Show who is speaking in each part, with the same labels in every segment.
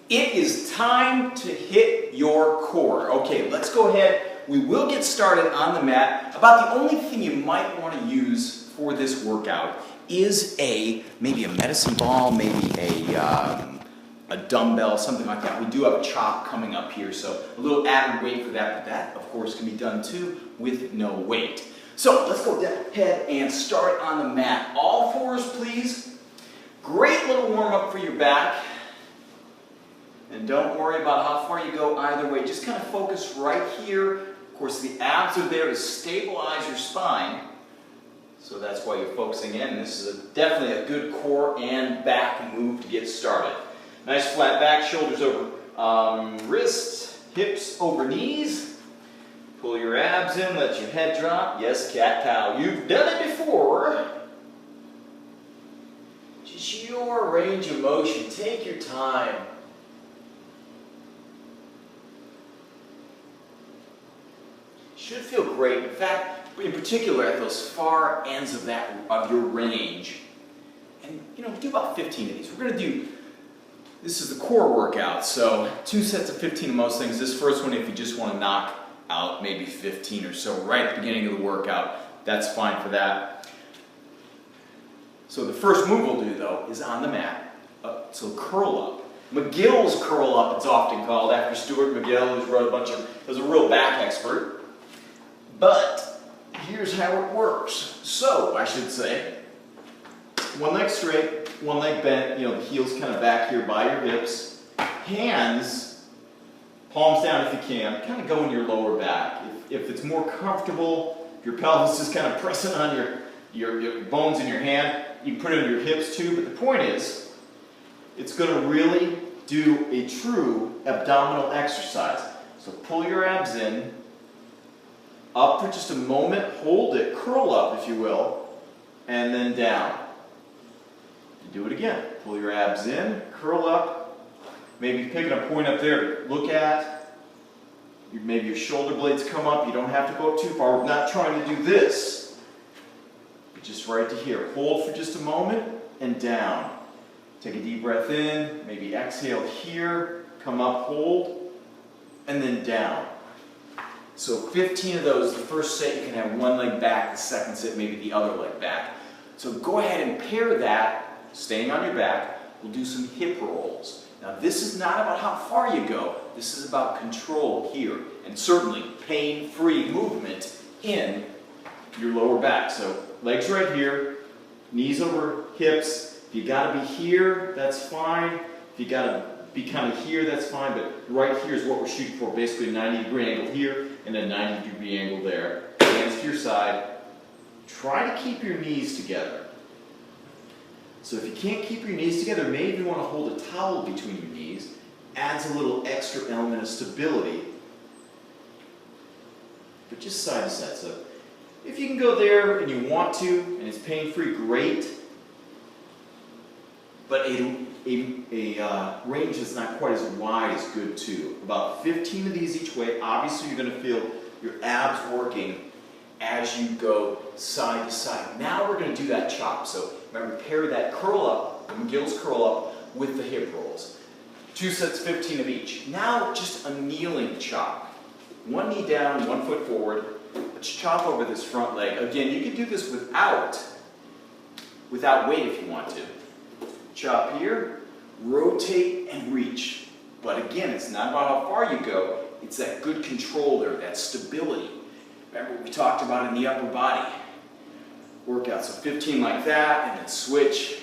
Speaker 1: It is time to hit your core. Okay, let's go ahead. We will get started on the mat. About the only thing you might want to use for this workout is maybe a medicine ball, maybe a dumbbell, something like that. We do have a chop coming up here, so a little added weight for that, but that, of course, can be done too with no weight. So let's go ahead and start on the mat. All fours, please. Great little warm-up for your back. And don't worry about how far you go either way. Just kind of focus right here. Of course, the abs are there to stabilize your spine. So that's why you're focusing in. This is definitely a good core and back move to get started. Nice flat back, shoulders over wrists, hips over knees. Pull your abs in, let your head drop. Yes, cat-cow. You've done it before. Just your range of motion. Take your time. Should feel great. In fact, in particular at those far ends of your range. And do about 15 of these. We're going to do, this is the core workout, so 2 sets of 15 of most things. This first one, if you just want to knock out maybe 15 or so right at the beginning of the workout, that's fine for that. So the first move we'll do though is on the mat. So curl up. McGill's curl up, it's often called, after Stuart McGill, who's wrote was a real back expert. But here's how it works. So I should say, one leg straight, one leg bent, the heels kind of back here by your hips. Hands, palms down if you can, kind of go in your lower back. If it's more comfortable, if your pelvis is kind of pressing on your bones in your hand, you can put it on your hips too, but the point is, it's going to really do a true abdominal exercise. So pull your abs in, up for just a moment, hold it, curl up if you will, and then down. Do it again. Pull your abs in, curl up, maybe picking a point up there to look at. Maybe your shoulder blades come up. You don't have to go up too far. We're not trying to do this. But just right to here. Hold for just a moment and down. Take a deep breath in. Maybe exhale here. Come up, hold, and then down. So 15 of those. The first set you can have one leg back. The second set maybe the other leg back. So go ahead and pair that, staying on your back. We'll do some hip rolls. Now this is not about how far you go, this is about control here, and certainly pain-free movement in your lower back. So legs right here, knees over hips. If you gotta be here, that's fine. If you gotta be kind of here, that's fine, but right here is what we're shooting for, basically a 90-degree angle here and a 90-degree angle there. Hands to your side. Try to keep your knees together. So if you can't keep your knees together, maybe you want to hold a towel between your knees. Adds a little extra element of stability. But just side to side. So if you can go there and you want to, and it's pain-free, great. But a range that's not quite as wide is good too. About 15 of these each way. Obviously you're going to feel your abs working as you go side to side. Now we're going to do that chop. So remember, pair that curl up, the McGill's curl up, with the hip rolls. 2 sets, 15 of each. Now just a kneeling chop. One knee down, 1 foot forward. Let's chop over this front leg. Again, you can do this without weight if you want to. Chop here, rotate and reach. But again, it's not about how far you go, it's that good control there, that stability. Remember what we talked about in the upper body workout. So 15 like that, and then switch.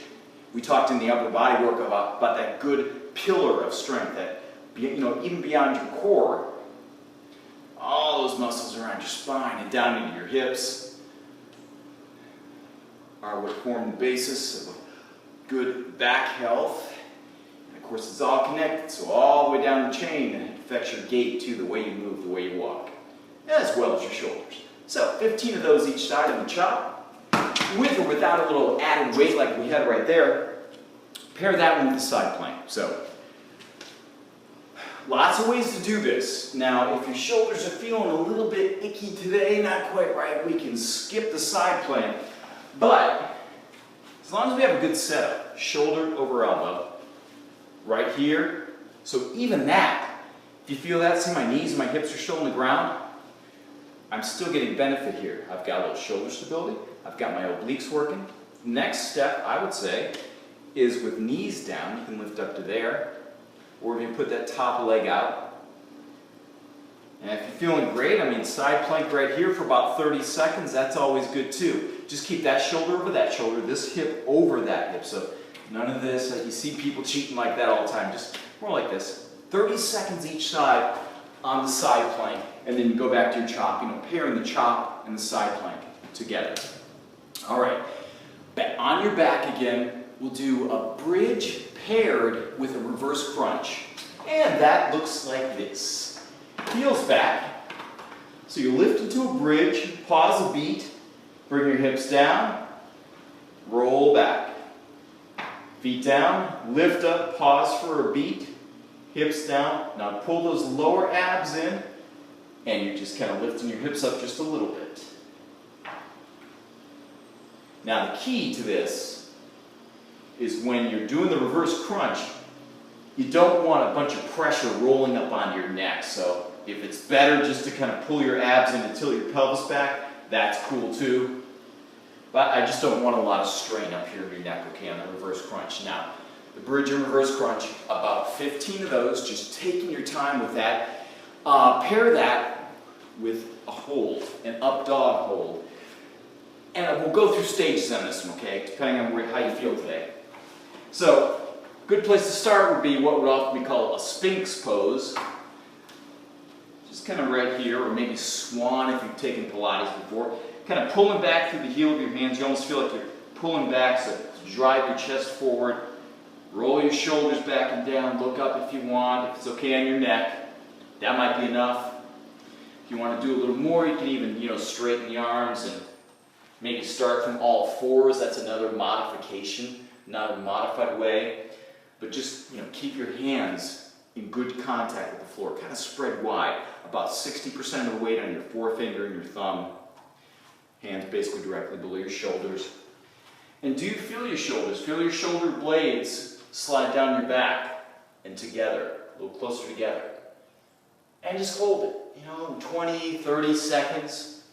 Speaker 1: We talked in the upper body workout about that good pillar of strength, that even beyond your core, all those muscles around your spine and down into your hips are what form the basis of a good back health. And of course, it's all connected, so all the way down the chain, and it affects your gait too, the way you move, the way you walk, as well as your shoulders. So 15 of those each side of the chop. With or without a little added weight like we had right there, pair that one with the side plank. So, lots of ways to do this. Now, if your shoulders are feeling a little bit icky today, not quite right, we can skip the side plank. But, as long as we have a good setup, shoulder over elbow, right here, So even that, if you feel that, see my knees and my hips are still on the ground, I'm still getting benefit here. I've got a little shoulder stability. I've got my obliques working. Next step, I would say, is with knees down. You can lift up to there. Or if you put that top leg out. And if you're feeling great, I mean, side plank right here for about 30 seconds, that's always good too. Just keep that shoulder over that shoulder, this hip over that hip. So none of this, you see people cheating like that all the time. Just more like this. 30 seconds each side on the side plank. And then go back to your chop, pairing the chop and the side plank together. All right, on your back again, we'll do a bridge paired with a reverse crunch. And that looks like this. Heels back. So you lift into a bridge, pause a beat, bring your hips down, roll back. Feet down, lift up, pause for a beat, hips down. Now pull those lower abs in, and you're just kind of lifting your hips up just a little bit. Now the key to this is when you're doing the reverse crunch, you don't want a bunch of pressure rolling up onto your neck. So if it's better just to kind of pull your abs in and tilt your pelvis back, that's cool too. But I just don't want a lot of strain up here in your neck, okay, on the reverse crunch. Now, the bridge and reverse crunch, about 15 of those, just taking your time with that. Pair that with a hold, an up dog hold. And we'll go through stages on this one, okay, depending on how you feel today. So, good place to start would be what would often be called a Sphinx pose. Just kind of right here, or maybe swan if you've taken Pilates before. Kind of pulling back through the heel of your hands. You almost feel like you're pulling back, so drive your chest forward. Roll your shoulders back and down. Look up if you want, if it's okay on your neck. That might be enough. If you want to do a little more, you can even, straighten the arms and maybe start from all fours. That's another modification, not a modified way. But just, keep your hands in good contact with the floor. Kind of spread wide. About 60% of the weight on your forefinger and your thumb. Hands basically directly below your shoulders. And do you feel your shoulders? Feel your shoulder blades slide down your back and together, a little closer together. And just hold it, 20, 30 seconds.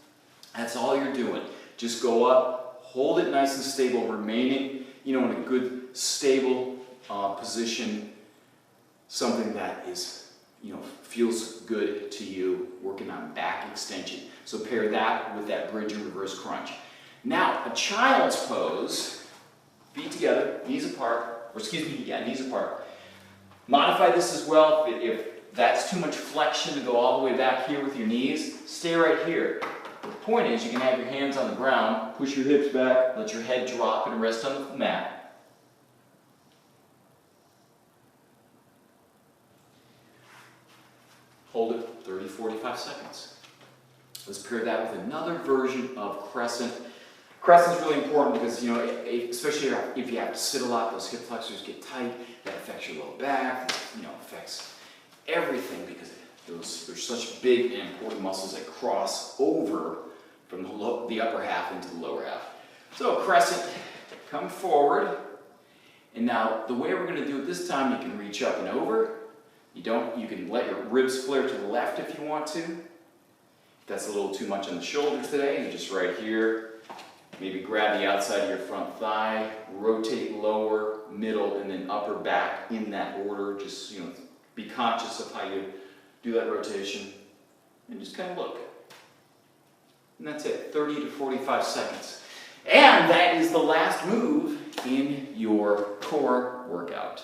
Speaker 1: That's all you're doing. Just go up, hold it nice and stable, remaining, in a good, stable position. Something that is, feels good to you, working on back extension. So pair that with that bridge and reverse crunch. Now, a child's pose, feet together, knees apart, knees apart. Modify this as well. If that's too much flexion to go all the way back here with your knees, stay right here. The point is you can have your hands on the ground, push your hips back, let your head drop and rest on the mat. Hold it 30, 45 seconds. Let's pair that with another version of crescent. Crescent's really important because, especially if you have to sit a lot, those hip flexors get tight. That affects your lower back. Affects everything because there's such big and important muscles that cross over from the upper half into the lower half. So crescent, come forward. And now the way we're going to do it this time, you can reach up and over. You can let your ribs flare to the left if you want to. If that's a little too much on the shoulders today, you just right here. Maybe grab the outside of your front thigh, rotate lower, middle, and then upper back in that order. Just, be conscious of how you do that rotation. And just kind of look. And that's it, 30 to 45 seconds. And that is the last move in your core workout.